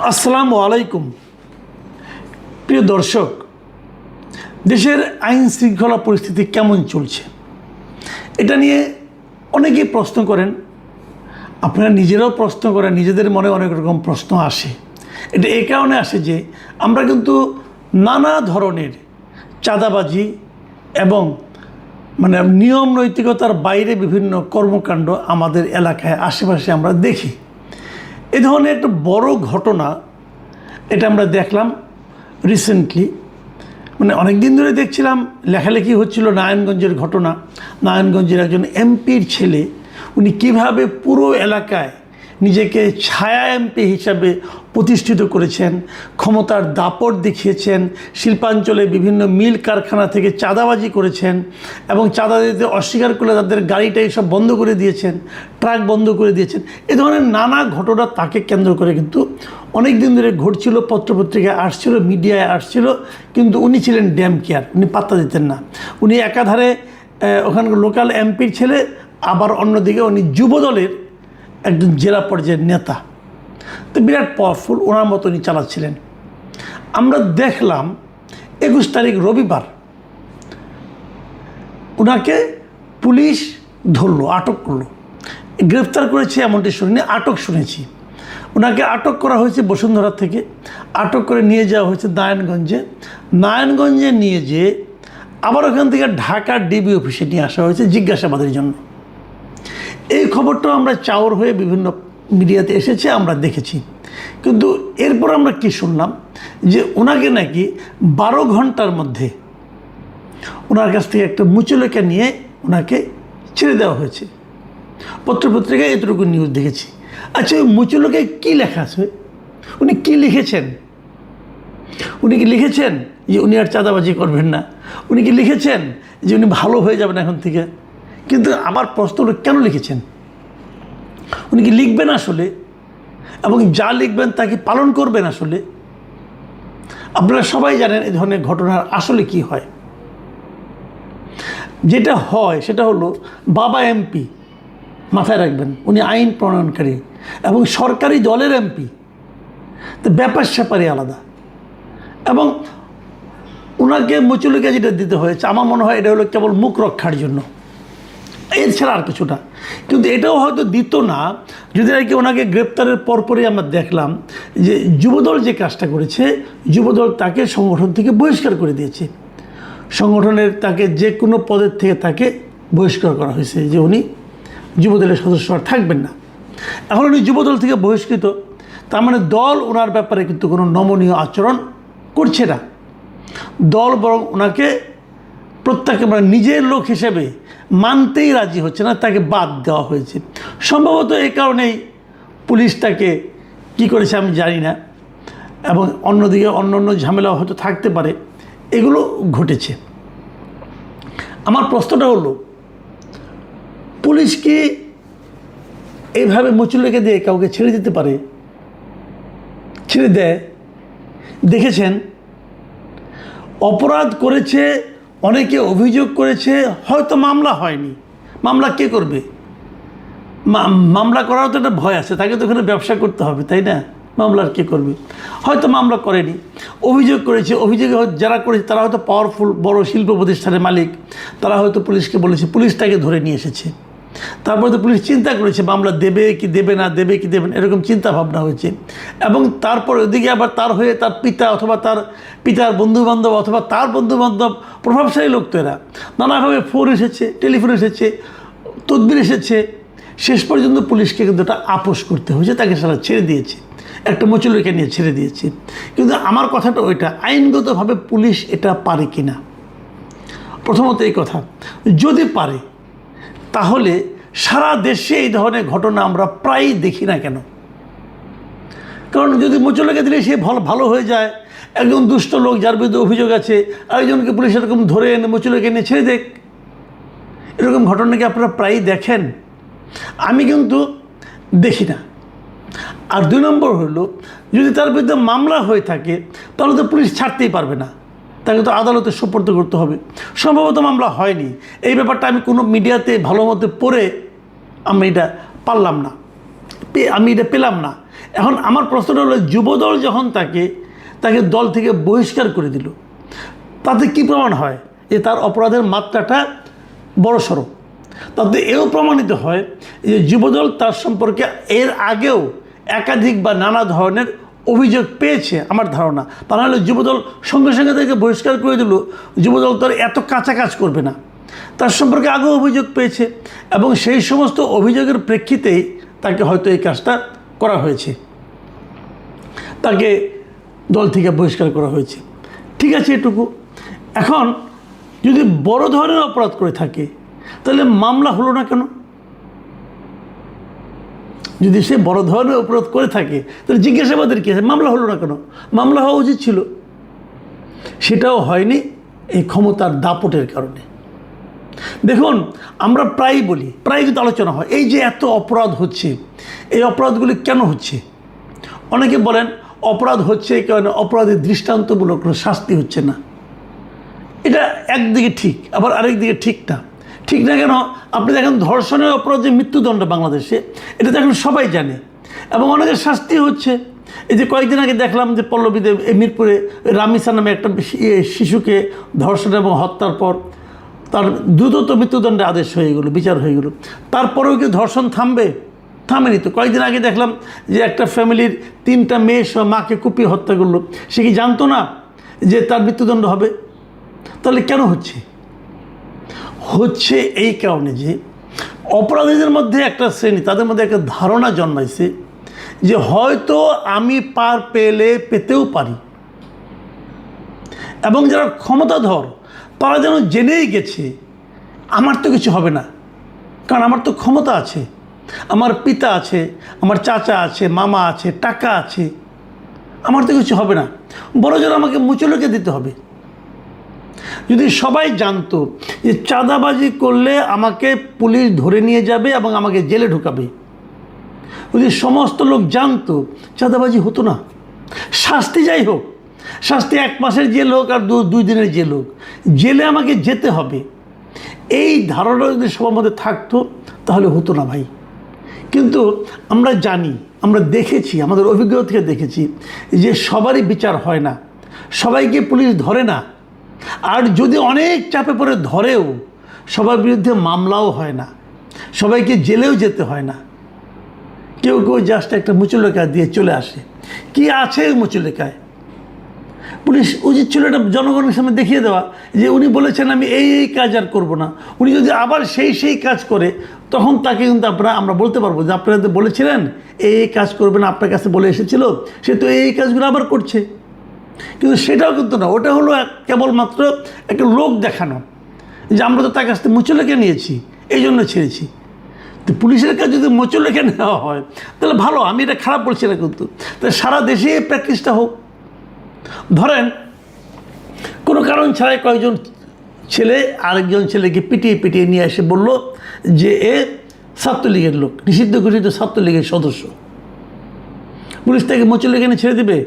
আসসালামু আলাইকুম। প্রিয় দর্শক, দেশের আইন শৃঙ্খলা পরিস্থিতি কেমন চলছে এটা নিয়ে অনেকেই প্রশ্ন করেন, আপনারা নিজেরাও প্রশ্ন করেন, নিজেদের মনে অনেক রকম প্রশ্ন আসে। এটা এই কারণে আসে যে আমরা কিন্তু নানা ধরনের চাঁদাবাজি এবং নিয়ম নৈতিকতার বাইরে বিভিন্ন কর্মকাণ্ড আমাদের এলাকায় আশেপাশে আমরা দেখি। এ ধরনের একটা বড় ঘটনা এটা আমরা দেখলাম রিসেন্টলি, অনেক দিন ধরে দেখছিলাম, লেখালেখি হচ্ছিল নারায়ণগঞ্জের ঘটনা। নারায়ণগঞ্জের একজন এমপির ছেলে, উনি কিভাবে পুরো এলাকায় নিজেকে ছায়া এমপি হিসাবে প্রতিষ্ঠিত করেছেন, ক্ষমতার দাপট দেখিয়েছেন, শিল্পাঞ্চলে বিভিন্ন মিল কারখানা থেকে চাঁদাবাজি করেছেন এবং চাঁদা দিতে অস্বীকার করলে তাদের গাড়িটা এইসব বন্ধ করে দিয়েছেন, ট্রাক বন্ধ করে দিয়েছেন। এ ধরনের নানা ঘটনা তাকে কেন্দ্র করে কিন্তু অনেক দিন ধরে ঘটছিল, পত্রপত্রিকায় আসছিল, মিডিয়ায় আসছিল, কিন্তু উনি ছিলেন ড্যাম কেয়ার, উনি পাত্তা দিতেন না। উনি একাধারে ওখানকার লোকাল এমপির ছেলে, আবার অন্যদিকে উনি যুবদলের একজন জেলা পর্যায়ের নেতা। তো বিরাট পাওয়ারফুল, ওনার মতো উনি চালাচ্ছিলেন। আমরা দেখলাম 21 তারিখ রবিবার ওনাকে পুলিশ ধরলো, আটক করলো। গ্রেফতার করেছে এমনটি শুনিনি, আটক শুনেছি। ওনাকে আটক করা হয়েছে বসুন্ধরা থেকে, আটক করে নিয়ে যাওয়া হয়েছে নারায়ণগঞ্জে। নারায়ণগঞ্জে নিয়ে যেয়ে আবার ওখান থেকে ঢাকা ডিবি অফিসে নিয়ে আসা হয়েছে জিজ্ঞাসাবাদের জন্য। এই খবরটাও আমরা চাউর হয়ে বিভিন্ন মিডিয়াতে এসেছে, আমরা দেখেছি। কিন্তু এরপর আমরা কি শুনলাম যে ওনাকে নাকি 12 ঘন্টার মধ্যে ওনার কাছ থেকে একটা মুচলেখা নিয়ে ওনাকে ছেড়ে দেওয়া হয়েছে। পত্রপত্রিকায় এতটুকু নিউজ দেখেছি। আচ্ছা, ওই মুচলেখায় কী লেখা আছে? উনি কি লিখেছেন? উনি কি লিখেছেন যে উনি আর চাঁদাবাজি করবেন না? উনি কি লিখেছেন যে উনি ভালো হয়ে যাবেন এখন থেকে? কিন্তু আমার প্রশ্ন হলো, কেন লিখেছেন? উনি কি লিখবেন আসলে? এবং যা লিখবেন তা কি পালন করবেন আসলে? আপনারা সবাই জানেন এই ধরনের ঘটনার আসলে কি হয়। যেটা হয় সেটা হলো, বাবা এমপি, মাথায় রাখবেন, উনি আইন প্রণয়নকারী এবং সরকারি দলের এমপি, তো ব্যাপার স্যাপারই আলাদা। এবং ওনাকে মুচলেখা যেটা দিতে হয়েছে, আমার মনে হয় এটা হলো কেবল মুখ রক্ষার জন্য, এছাড়া আর কিছুটা। কিন্তু এটাও হয়তো দিত না যদি আর কি ওনাকে গ্রেপ্তারের পরপরই আমরা দেখলাম যে যুবদল যে কাজটা করেছে, যুবদল তাকে সংগঠন থেকে বহিষ্কার করে দিয়েছে। সংগঠনের তাকে যে কোনো পদের থেকে তাকে বহিষ্কার করা হয়েছে, যে উনি যুবদলের সদস্য আর থাকবেন না। এখন উনি যুবদল থেকে বহিষ্কৃত, তার মানে দল ওনার ব্যাপারে কিন্তু কোনো নমনীয় আচরণ করছে না। দল বরং ওনাকে প্রত্যেকে নিজের লোক হিসেবে মানতেই রাজি হচ্ছে না, তাকে বাদ দেওয়া হয়েছে। সম্ভবত এই কারণেই পুলিশ তাকে কী করেছে আমি জানি না, এবং অন্যদিকে অন্য ঝামেলা হয়তো থাকতে পারে, এগুলো ঘটেছে। আমার প্রশ্নটা হলো, পুলিশ কি এইভাবে মুচলেখা দিয়ে কাউকে ছেড়ে দিতে পারে? ছেড়ে দেয়? দেখেছেন, অপরাধ করেছে, অনেকে অভিযোগ করেছে, হয়তো মামলা হয়নি। মামলা কে করবে? মামলা করারও তো একটা ভয় আছে, তাকে তো ওখানে ব্যবসা করতে হবে, তাই না? মামলার কে করবে? হয়তো মামলা করেনি, অভিযোগ করেছে। অভিযোগ যারা করেছে তারা হয়তো পাওয়ারফুল বড় শিল্প প্রতিষ্ঠানের মালিক, তারা হয়তো পুলিশকে বলেছে, পুলিশ তাকে ধরে নিয়ে এসেছে। তারপরে তো পুলিশ চিন্তা করেছে মামলা দেবে কি দেবে না, দেবে কি দেবে না, এরকম চিন্তা ভাবনা হয়েছে। এবং তারপর ওদিকে আবার তার হয়ে তার পিতা অথবা তার পিতার বন্ধুবান্ধব অথবা তার বন্ধুবান্ধব, প্রভাবশালী লোক তো এরা, নানাভাবে ফোন এসেছে, টেলিফোন এসেছে, তদবির এসেছে। শেষ পর্যন্ত পুলিশকে কিন্তু এটা আপোষ করতে হয়েছে, তাকে সারা ছেড়ে দিয়েছে, একটা মুচলেখা নিয়ে ছেড়ে দিয়েছে। কিন্তু আমার কথাটা ওইটা, আইনগতভাবে পুলিশ এটা পারে কি না। প্রথমত এই কথা, যদি পারে তাহলে সারা দেশে এই ধরনের ঘটনা আমরা প্রায়ই দেখি না কেন? কারণ যদি মুচলেখা দিলে সে ভালো হয়ে যায়, একজন দুষ্ট লোক যার বিরুদ্ধে অভিযোগ আছে আরেকজনকে পুলিশ এরকম ধরে এনে মুচলেখা নিয়ে ছেড়ে দেখ, এরকম ঘটনা কি আপনারা প্রায়ই দেখেন? আমি কিন্তু দেখি না। আর 2 নম্বর হলো, যদি তার বিরুদ্ধে মামলা হয়ে থাকে তাহলে তো পুলিশ ছাড়তেই পারবে না, তাকে তো আদালতে সোপর্দ করতে হবে। সম্ভবত মামলা হয়নি, এই ব্যাপারটা আমি কোনো মিডিয়াতে ভালো মতো পড়ে আমি এটা পেলাম না। এখন আমার প্রশ্নটা হলো, যুবদল যখন তাকে দল থেকে বহিষ্কার করে দিল, তাতে কি প্রমাণ হয় যে তার অপরাধের মাত্রাটা বড়সড়? তাতে এও প্রমাণিত হয় যে যুবদল তার সম্পর্কে এর আগেও একাধিক বা নানা ধরনের অভিযোগ পেয়েছে আমার ধারণা। তা নাহলে যুবদল সঙ্গে সঙ্গে তাকে বহিষ্কার করে দিল, যুবদল তো আর এত কাঁচা কাজ করবে না। তার সম্পর্কে আগেও অভিযোগ পেয়েছে এবং সেই সমস্ত অভিযোগের প্রেক্ষিতেই তাকে হয়তো এই কাজটা করা হয়েছে, তাকে দল থেকে বহিষ্কার করা হয়েছে। ঠিক আছে, এটুকু। এখন যদি বড় ধরনের অপরাধ করে থাকে তাহলে মামলা হলো না কেন? যদি সে বড় ধরনের অপরাধ করে থাকে তাহলে জিজ্ঞাসাবাদের কী আছে? মামলা হলো না কেন? মামলা হওয়া উচিত ছিল, সেটাও হয়নি এই ক্ষমতার দাপটের কারণে। দেখুন, আমরা প্রায়ই বলি, প্রায় কিন্তু আলোচনা হয়, এই যে এত অপরাধ হচ্ছে, এই অপরাধগুলি কেন হচ্ছে? অনেকে বলেন অপরাধ হচ্ছে এই কারণে অপরাধের দৃষ্টান্তমূলক কোনো শাস্তি হচ্ছে না। এটা একদিকে ঠিক, আবার আরেক দিকে ঠিক না। ঠিক না কেন? আপনি দেখেন ধর্ষণের অপরাধ যে মৃত্যুদণ্ড বাংলাদেশে, এটা তো এখন সবাই জানে এবং অনেকের শাস্তি হচ্ছে। এই যে কয়েকদিন আগে দেখলাম যে পল্লবীতে মিরপুরে রামিসা নামে একটা শিশুকে ধর্ষণ এবং হত্যার পর তার দ্রুত মৃত্যুদণ্ডে আদেশ হয়ে গেলো, বিচার হয়ে গেলো। তারপরেও কি ধর্ষণ থামবে? থামেনি তো। কয়েকদিন আগে দেখলাম যে একটা ফ্যামিলির 3টা মেয়ে সহ মাকে কুপিয়ে হত্যা করলো। সে কি জানতো না যে তার মৃত্যুদণ্ড হবে? তাহলে কেন হচ্ছে? এই কারণে যে অপরাধীদের মধ্যে একটা শ্রেণী, তাদের মধ্যে একটা ধারণা জন্মাইছে যে হয়তো আমি পার পেতেও পারি, এবং যারা ক্ষমতাধর তারা যেন জেনেই গেছে আমার তো কিছু হবে না, কারণ আমার তো ক্ষমতা আছে, আমার পিতা আছে, আমার চাচা আছে, মামা আছে, টাকা আছে, আমার তো কিছু হবে না, বড় জোর আমাকে মুচলকে দিতে হবে। যদি সবাই জানতো যে চাঁদাবাজি করলে আমাকে পুলিশ ধরে নিয়ে যাবে এবং আমাকে জেলে ঢুকাবে, যদি সমস্ত লোক জানতো, চাঁদাবাজি হতো না। শাস্তি যাই হোক, শাস্তি 1 মাসের জেল হোক আর 2 দিনের জেল হোক, জেলে আমাকে যেতে হবে, এই ধারণা যদি সবার মধ্যে থাকতো তাহলে হতো না ভাই। কিন্তু আমরা জানি, আমরা দেখেছি, আমাদের অভিজ্ঞতা থেকে দেখেছি যে সবারই বিচার হয় না, সবাইকে পুলিশ ধরে না, আর যদি অনেক চাপে পড়ে ধরেও সবার বিরুদ্ধে মামলাও হয় না, সবাইকে জেলেও যেতে হয় না। কেউ জাস্ট একটা মুচলেখা দিয়ে চলে আসে। কি আছে ওই মুচলেখায়? পুলিশ উচিত ছিল এটা জনগণের সামনে দেখিয়ে দেওয়া যে উনি বলেছেন আমি এই কাজ আর করবো না। উনি যদি আবার সেই কাজ করে, তখন তাকে কিন্তু আমরা বলতে পারবো যে আপনারা তো বলেছিলেন এই কাজ করবেন, আপনার কাছে বলে এসেছিল, সে তো এই কাজগুলো আবার করছে। কিন্তু সেটাও কিন্তু না, ওটা হলো কেবলমাত্র একটা লোক দেখানো যে আমরা তো তার কাছ থেকে মুচলেখা নিয়েছি, এই জন্য ছেড়েছি। তো পুলিশের কাছে যদি মুচলেখা নেওয়া হয় তাহলে ভালো, আমি এটা খারাপ বলছি না, কিন্তু তাহলে সারা দেশে এই প্র্যাকটিসটা হোক। ধরেন কোনো কারণ ছাড়াই কয়েকজন ছেলে আরেকজন ছেলেকে পিটিয়ে নিয়ে এসে বলল যে এ ছাত্রলীগের লোক, নিষিদ্ধ ঘোষিত ছাত্রলীগের সদস্য। পুলিশ তাকে মুচলেখা নিয়ে ছেড়ে দেবে?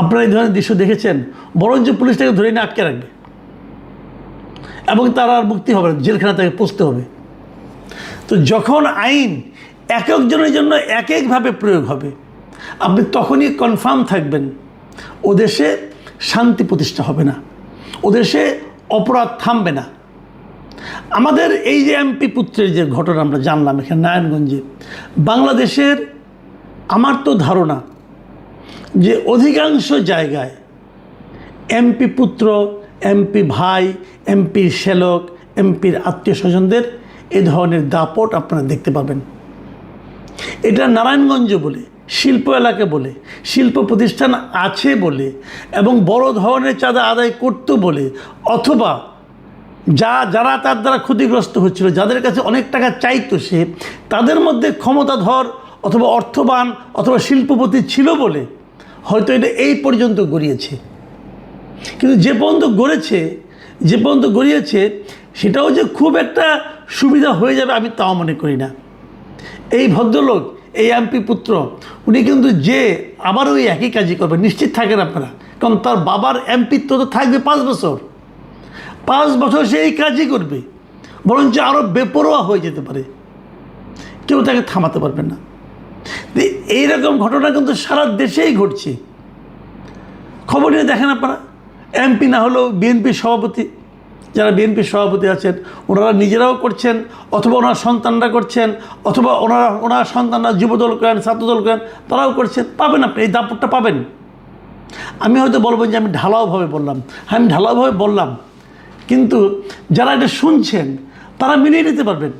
আপনারা এই ধরনের দৃশ্য দেখেছেন? বরঞ্চ পুলিশ তাকে ধরে নিয়ে আটকে রাখবে এবং তার আর মুক্তি হবে না, জেলখানা তাকে পৌঁছতে হবে। তো যখন আইন এক একজনের জন্য এক একভাবে প্রয়োগ হবে, আপনি তখনই কনফার্ম থাকবেন ও দেশে শান্তি প্রতিষ্ঠা হবে না, ও দেশে অপরাধ থামবে না। আমাদের এই যে এমপি পুত্রের যে ঘটনা আমরা জানলাম এখানে নারায়ণগঞ্জে, বাংলাদেশের আমার তো ধারণা যে অধিকাংশ জায়গায় এমপি পুত্র, এমপি ভাই, এমপির শ্যালক, এমপির আত্মীয় স্বজনদের এ ধরনের দাপট আপনারা দেখতে পাবেন। এটা নারায়ণগঞ্জ বলে, শিল্প এলাকা বলে, শিল্প প্রতিষ্ঠান আছে বলে এবং বড় ধরনের চাঁদা আদায় করতো বলে, অথবা যারা তার দ্বারা ক্ষতিগ্রস্ত হচ্ছিল, যাদের কাছে অনেক টাকা চাইতো সে, তাদের মধ্যে ক্ষমতাধর অথবা অর্থবান অথবা শিল্পপতি ছিল বলে হয়তো এটা এই পর্যন্ত গড়িয়েছে। কিন্তু যে পর্যন্ত গড়িয়েছে সেটাও যে খুব একটা সুবিধা হয়ে যাবে আমি তাও মনে করি না। এই ভদ্রলোক, এই এমপি পুত্র, উনি কিন্তু যে আবার ওই একই কাজই করবে নিশ্চিত থাকেন আপনারা, কারণ তার বাবার এমপিত্ব তো থাকবে 5 বছর, 5 বছর সে এই কাজই করবে, বরঞ্চ আরও বেপরোয়া হয়ে যেতে পারে, কেউ তাকে থামাতে পারবে না। এইরকম ঘটনা কিন্তু সারা দেশেই ঘটছে। খবর নিয়ে দেখেন আপনারা, এমপি না হলেও বিএনপির সভাপতি, যারা বিএনপির সভাপতি আছেন ওনারা নিজেরাও করছেন, অথবা ওনার সন্তানরা করছেন, অথবা ওনার সন্তানরা যুবদল করেন, ছাত্রদল করেন, তারাও করছেন। পাবেন আপনি, এই দাপটটা পাবেন। আমি হয়তো বলবো যে আমি ঢালাওভাবে বললাম, হ্যাঁ আমি ঢালাওভাবে বললাম, কিন্তু যারা এটা শুনছেন তারা মিলিয়ে নিতে পারবেন।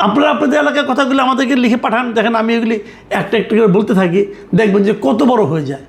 আপনারা আপনাদের এলাকার কথাগুলো আমাদেরকে লিখে পাঠান, দেখেন আমি এগুলি একটা একটা করে বলতে থাকি, দেখবেন যে কত বড় হয়ে যায়।